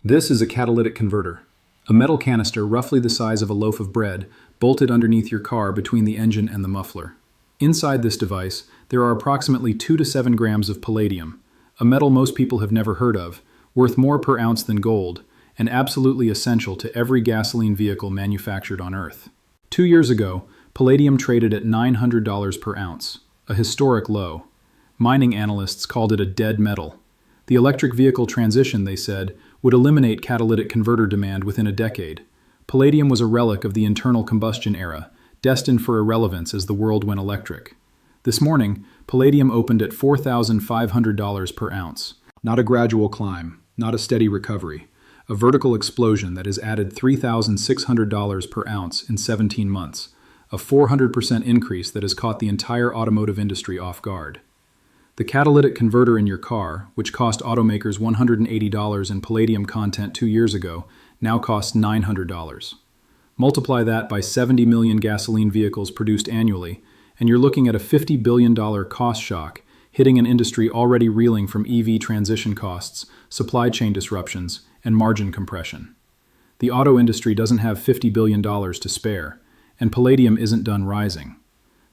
This is a catalytic converter, a metal canister roughly the size of a loaf of bread bolted underneath your car between the engine and the muffler. Inside this device, there are approximately 2 to 7 grams of palladium, a metal most people have never heard of, worth more per ounce than gold, and absolutely essential to every gasoline vehicle manufactured on Earth. 2 years ago, palladium traded at $900 per ounce, a historic low. Mining analysts called it a dead metal. The electric vehicle transition, they said, would eliminate catalytic converter demand within a decade. Palladium was a relic of the internal combustion era, destined for irrelevance as the world went electric. This morning, palladium opened at $4,500 per ounce. Not a gradual climb, not a steady recovery. A vertical explosion that has added $3,600 per ounce in 17 months, a 400% increase that has caught the entire automotive industry off guard. The catalytic converter in your car, which cost automakers $180 in palladium content 2 years ago, now costs $900. Multiply that by 70 million gasoline vehicles produced annually, and you're looking at a $50 billion cost shock hitting an industry already reeling from EV transition costs, supply chain disruptions, and margin compression. The auto industry doesn't have $50 billion to spare, and palladium isn't done rising.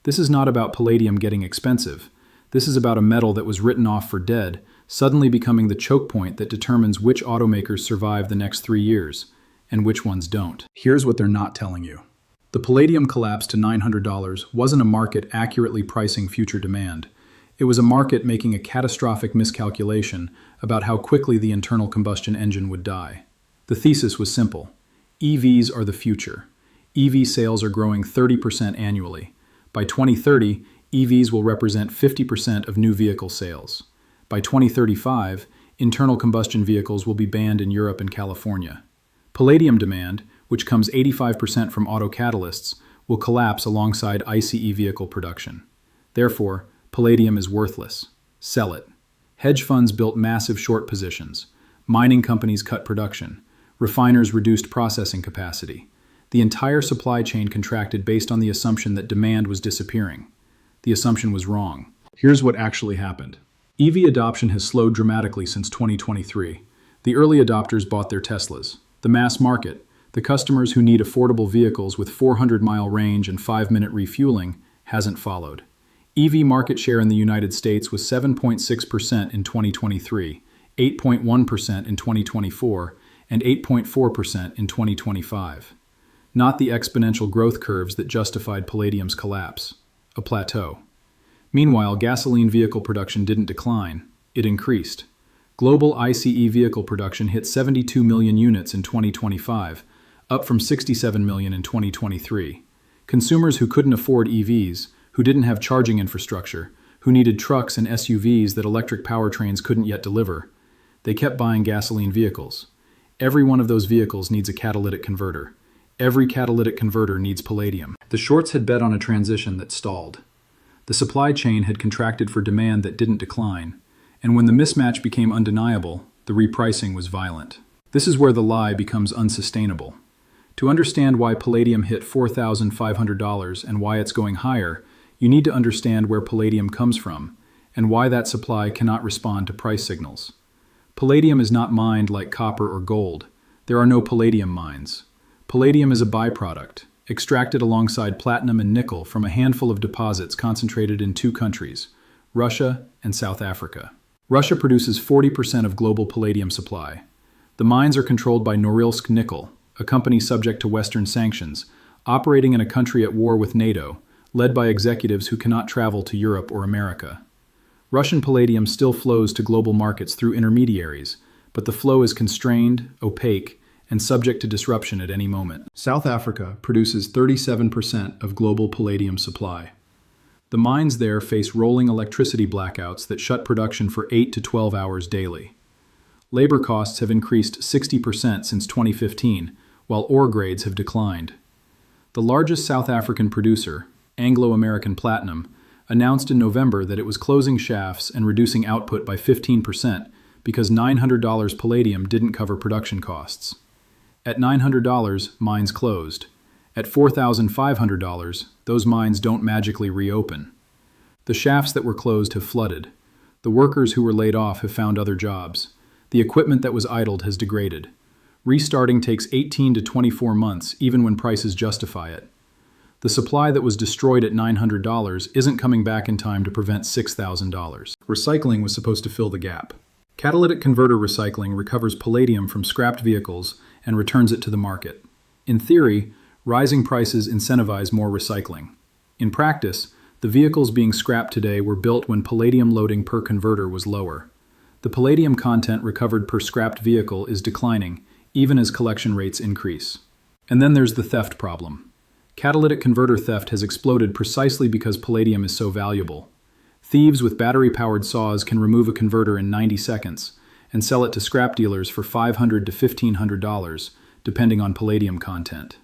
This is not about palladium getting expensive. This is about a metal that was written off for dead, suddenly becoming the choke point that determines which automakers survive the next 3 years, and which ones don't. Here's what they're not telling you. The palladium collapse to $900 wasn't a market accurately pricing future demand. It was a market making a catastrophic miscalculation about how quickly the internal combustion engine would die. The thesis was simple. EVs are the future. EV sales are growing 30% annually. By 2030, EVs will represent 50% of new vehicle sales. By 2035, internal combustion vehicles will be banned in Europe and California. Palladium demand, which comes 85% from auto catalysts, will collapse alongside ICE vehicle production. Therefore, palladium is worthless. Sell it. Hedge funds built massive short positions. Mining companies cut production. Refiners reduced processing capacity. The entire supply chain contracted based on the assumption that demand was disappearing. The assumption was wrong. Here's what actually happened. EV adoption has slowed dramatically since 2023. The early adopters bought their Teslas. The mass market, the customers who need affordable vehicles with 400-mile range and 5-minute refueling, hasn't followed. EV market share in the United States was 7.6% in 2023, 8.1% in 2024, and 8.4% in 2025. Not the exponential growth curves that justified palladium's collapse. A plateau. Meanwhile, gasoline vehicle production didn't decline, it increased. Global ICE vehicle production hit 72 million units in 2025, up from 67 million in 2023. Consumers who couldn't afford EVs, who didn't have charging infrastructure, who needed trucks and SUVs that electric powertrains couldn't yet deliver, they kept buying gasoline vehicles. Every one of those vehicles needs a catalytic converter. Every catalytic converter needs palladium. The shorts had bet on a transition that stalled. The supply chain had contracted for demand that didn't decline, and when the mismatch became undeniable, the repricing was violent. This is where the lie becomes unsustainable. To understand why palladium hit $4,500 and why it's going higher, you need to understand where palladium comes from, and why that supply cannot respond to price signals. Palladium is not mined like copper or gold. There are no palladium mines. Palladium is a byproduct, extracted alongside platinum and nickel from a handful of deposits concentrated in 2 countries, Russia and South Africa. Russia produces 40% of global palladium supply. The mines are controlled by Norilsk Nickel, a company subject to Western sanctions, operating in a country at war with NATO, led by executives who cannot travel to Europe or America. Russian palladium still flows to global markets through intermediaries, but the flow is constrained, opaque, and subject to disruption at any moment. South Africa produces 37% of global palladium supply. The mines there face rolling electricity blackouts that shut production for 8 to 12 hours daily. Labor costs have increased 60% since 2015, while ore grades have declined. The largest South African producer, Anglo American Platinum, announced in November that it was closing shafts and reducing output by 15% because $900 palladium didn't cover production costs. At $900, mines closed. At $4,500, those mines don't magically reopen. The shafts that were closed have flooded. The workers who were laid off have found other jobs. The equipment that was idled has degraded. Restarting takes 18 to 24 months, even when prices justify it. The supply that was destroyed at $900 isn't coming back in time to prevent $6,000. Recycling was supposed to fill the gap. Catalytic converter recycling recovers palladium from scrapped vehicles and returns it to the market. In theory, rising prices incentivize more recycling. In practice, the vehicles being scrapped today were built when palladium loading per converter was lower. The palladium content recovered per scrapped vehicle is declining, even as collection rates increase. And then there's the theft problem. Catalytic converter theft has exploded precisely because palladium is so valuable. Thieves with battery-powered saws can remove a converter in 90 seconds and sell it to scrap dealers for $500 to $1,500, depending on palladium content.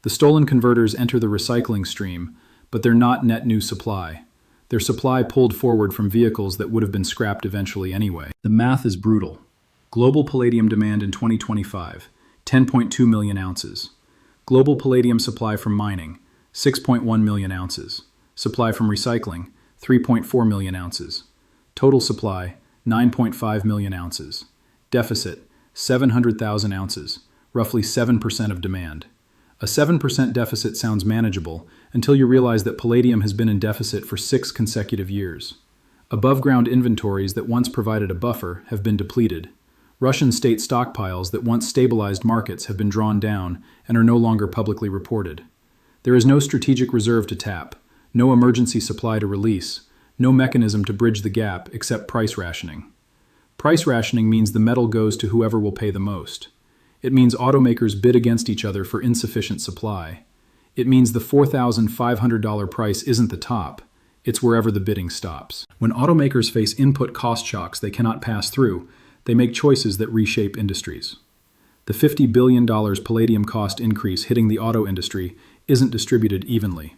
The stolen converters enter the recycling stream, but they're not net new supply. They're supply pulled forward from vehicles that would have been scrapped eventually anyway. The math is brutal. Global palladium demand in 2025, 10.2 million ounces. Global palladium supply from mining, 6.1 million ounces. Supply from recycling, 3.4 million ounces. Total supply, 9.5 million ounces. Deficit, 700,000 ounces, roughly 7% of demand. A 7% deficit sounds manageable until you realize that palladium has been in deficit for 6 consecutive years. Above-ground inventories that once provided a buffer have been depleted. Russian state stockpiles that once stabilized markets have been drawn down and are no longer publicly reported. There is no strategic reserve to tap, no emergency supply to release, no mechanism to bridge the gap except price rationing. Price rationing means the metal goes to whoever will pay the most. It means automakers bid against each other for insufficient supply. It means the $4,500 price isn't the top, it's wherever the bidding stops. When automakers face input cost shocks they cannot pass through, they make choices that reshape industries. The $50 billion palladium cost increase hitting the auto industry isn't distributed evenly.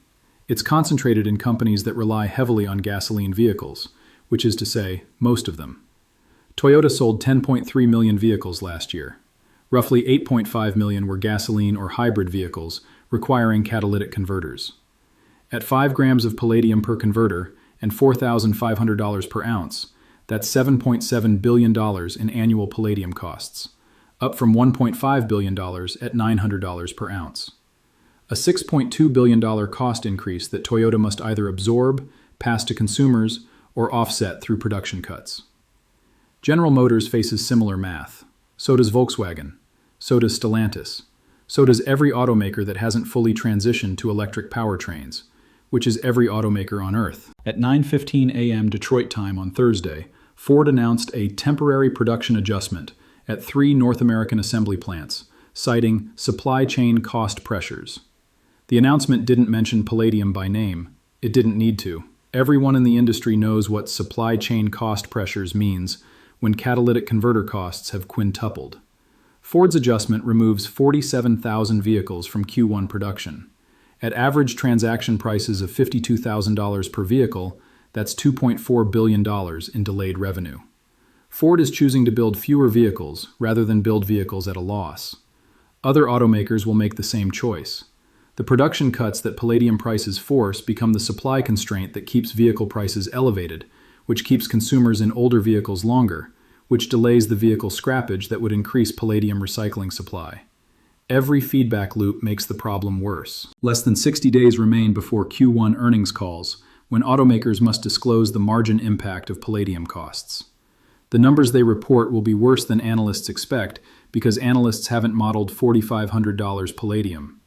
It's concentrated in companies that rely heavily on gasoline vehicles, which is to say, most of them. Toyota sold 10.3 million vehicles last year. Roughly 8.5 million were gasoline or hybrid vehicles requiring catalytic converters. At 5 grams of palladium per converter and $4,500 per ounce, that's $7.7 billion in annual palladium costs, up from $1.5 billion at $900 per ounce. A $6.2 billion cost increase that Toyota must either absorb, pass to consumers, or offset through production cuts. General Motors faces similar math. So does Volkswagen. So does Stellantis. So does every automaker that hasn't fully transitioned to electric powertrains, which is every automaker on Earth. At 9:15 a.m. Detroit time on Thursday, Ford announced a temporary production adjustment at 3 North American assembly plants, citing supply chain cost pressures. The announcement didn't mention palladium by name. It didn't need to. Everyone in the industry knows what supply chain cost pressures means when catalytic converter costs have quintupled. Ford's adjustment removes 47,000 vehicles from Q1 production. At average transaction prices of $52,000 per vehicle, that's $2.4 billion in delayed revenue. Ford is choosing to build fewer vehicles rather than build vehicles at a loss. Other automakers will make the same choice. The production cuts that palladium prices force become the supply constraint that keeps vehicle prices elevated, which keeps consumers in older vehicles longer, which delays the vehicle scrappage that would increase palladium recycling supply. Every feedback loop makes the problem worse. Less than 60 days remain before Q1 earnings calls, when automakers must disclose the margin impact of palladium costs. The numbers they report will be worse than analysts expect because analysts haven't modeled $4,500 palladium.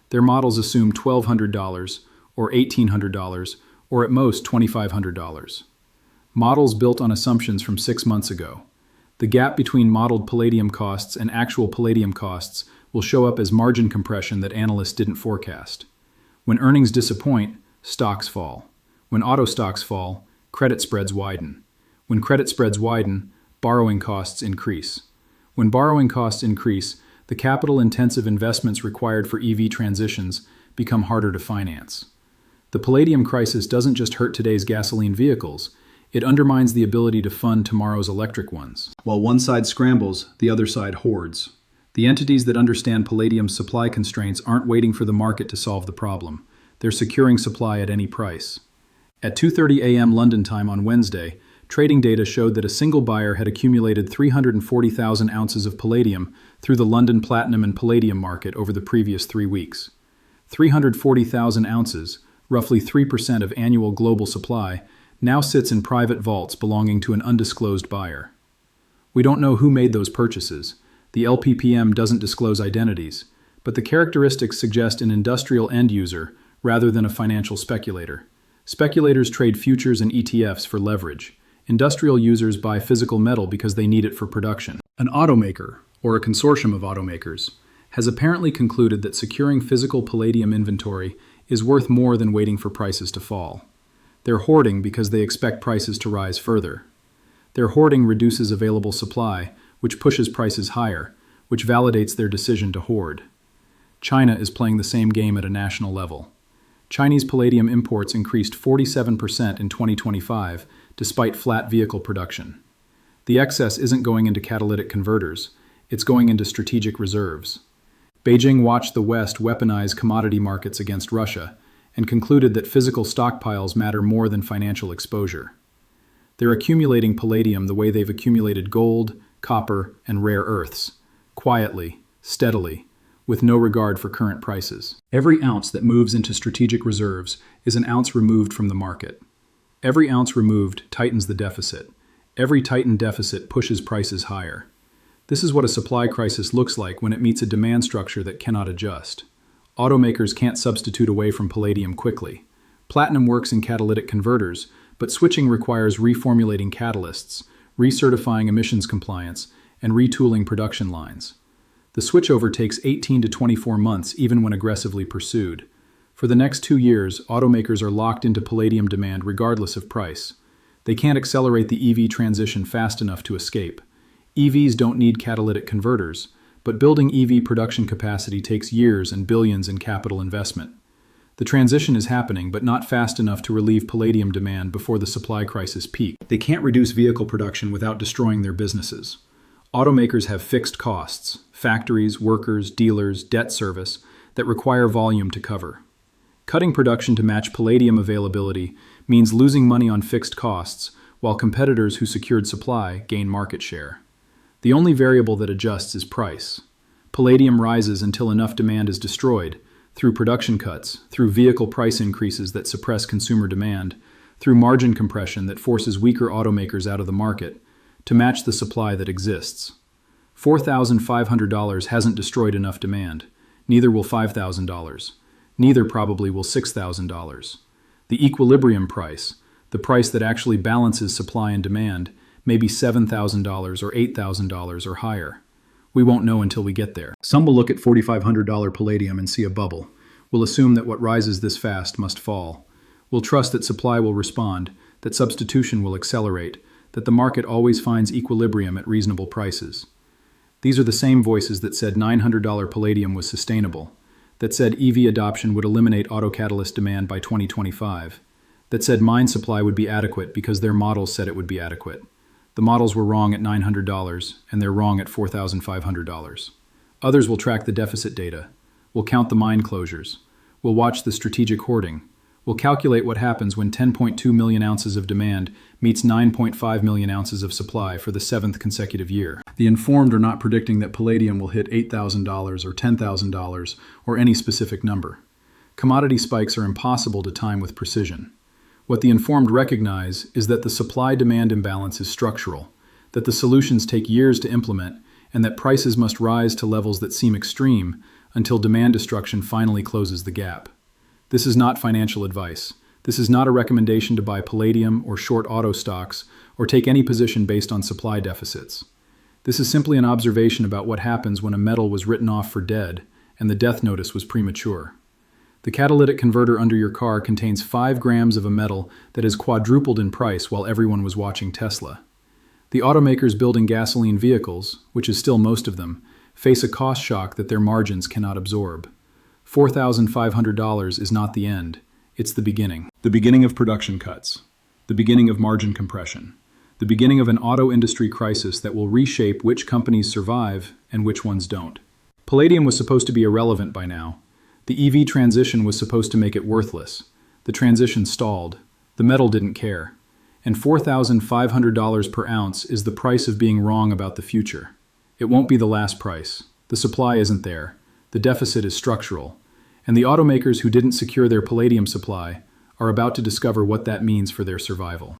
Their models assume $1,200 or $1,800 or at most $2,500. Models built on assumptions from 6 months ago. The gap between modeled palladium costs and actual palladium costs will show up as margin compression that analysts didn't forecast. When earnings disappoint, stocks fall. When auto stocks fall, credit spreads widen. When credit spreads widen, borrowing costs increase. When borrowing costs increase, the capital-intensive investments required for EV transitions become harder to finance. The palladium crisis doesn't just hurt today's gasoline vehicles, it undermines the ability to fund tomorrow's electric ones. While one side scrambles, the other side hoards. The entities that understand palladium's supply constraints aren't waiting for the market to solve the problem. They're securing supply at any price. At 2:30 a.m. London time on Wednesday, Trading data showed that a single buyer had accumulated 340,000 ounces of palladium through the London platinum and palladium market over the previous 3 weeks. 340,000 ounces, roughly 3% of annual global supply, now sits in private vaults belonging to an undisclosed buyer. We don't know who made those purchases. The LPPM doesn't disclose identities, but the characteristics suggest an industrial end user rather than a financial speculator. Speculators trade futures and ETFs for leverage. Industrial users buy physical metal because they need it for production. An automaker, or a consortium of automakers, has apparently concluded that securing physical palladium inventory is worth more than waiting for prices to fall. They're hoarding because they expect prices to rise further. Their hoarding reduces available supply, which pushes prices higher, which validates their decision to hoard. China is playing the same game at a national level. Chinese palladium imports increased 47% in 2025, despite flat vehicle production. The excess isn't going into catalytic converters, it's going into strategic reserves. Beijing watched the West weaponize commodity markets against Russia and concluded that physical stockpiles matter more than financial exposure. They're accumulating palladium the way they've accumulated gold, copper, and rare earths, quietly, steadily, with no regard for current prices. Every ounce that moves into strategic reserves is an ounce removed from the market. Every ounce removed tightens the deficit. Every tightened deficit pushes prices higher. This is what a supply crisis looks like when it meets a demand structure that cannot adjust. Automakers can't substitute away from palladium quickly. Platinum works in catalytic converters, but switching requires reformulating catalysts, recertifying emissions compliance, and retooling production lines. The switchover takes 18 to 24 months even when aggressively pursued. For the next 2 years, automakers are locked into palladium demand regardless of price. They can't accelerate the EV transition fast enough to escape. EVs don't need catalytic converters, but building EV production capacity takes years and billions in capital investment. The transition is happening, but not fast enough to relieve palladium demand before the supply crisis peaks. They can't reduce vehicle production without destroying their businesses. Automakers have fixed costs, factories, workers, dealers, debt service, that require volume to cover. Cutting production to match palladium availability means losing money on fixed costs, while competitors who secured supply gain market share. The only variable that adjusts is price. Palladium rises until enough demand is destroyed, through production cuts, through vehicle price increases that suppress consumer demand, through margin compression that forces weaker automakers out of the market, to match the supply that exists. $4,500 hasn't destroyed enough demand. Neither will $5,000. Neither probably will $6,000. The equilibrium price, the price that actually balances supply and demand, may be $7,000 or $8,000 or higher. We won't know until we get there. Some will look at $4,500 palladium and see a bubble. We'll assume that what rises this fast must fall. We'll trust that supply will respond, that substitution will accelerate, that the market always finds equilibrium at reasonable prices. These are the same voices that said $900 palladium was sustainable, that said EV adoption would eliminate autocatalyst demand by 2025, that said mine supply would be adequate because their models said it would be adequate. The models were wrong at $900, and they're wrong at $4,500. Others will track the deficit data. We'll count the mine closures. We'll watch the strategic hoarding. We'll calculate what happens when 10.2 million ounces of demand meets 9.5 million ounces of supply for the 7th consecutive year. The informed are not predicting that palladium will hit $8,000 or $10,000 or any specific number. Commodity spikes are impossible to time with precision. What the informed recognize is that the supply-demand imbalance is structural, that the solutions take years to implement, and that prices must rise to levels that seem extreme until demand destruction finally closes the gap. This is not financial advice. This is not a recommendation to buy palladium or short auto stocks or take any position based on supply deficits. This is simply an observation about what happens when a metal was written off for dead and the death notice was premature. The catalytic converter under your car contains 5 grams of a metal that has quadrupled in price while everyone was watching Tesla. The automakers building gasoline vehicles, which is still most of them, face a cost shock that their margins cannot absorb. $4,500 is not the end, it's the beginning. The beginning of production cuts. The beginning of margin compression. The beginning of an auto industry crisis that will reshape which companies survive and which ones don't. Palladium was supposed to be irrelevant by now. The EV transition was supposed to make it worthless. The transition stalled. The metal didn't care. And $4,500 per ounce is the price of being wrong about the future. It won't be the last price. The supply isn't there. The deficit is structural. And the automakers who didn't secure their palladium supply are about to discover what that means for their survival.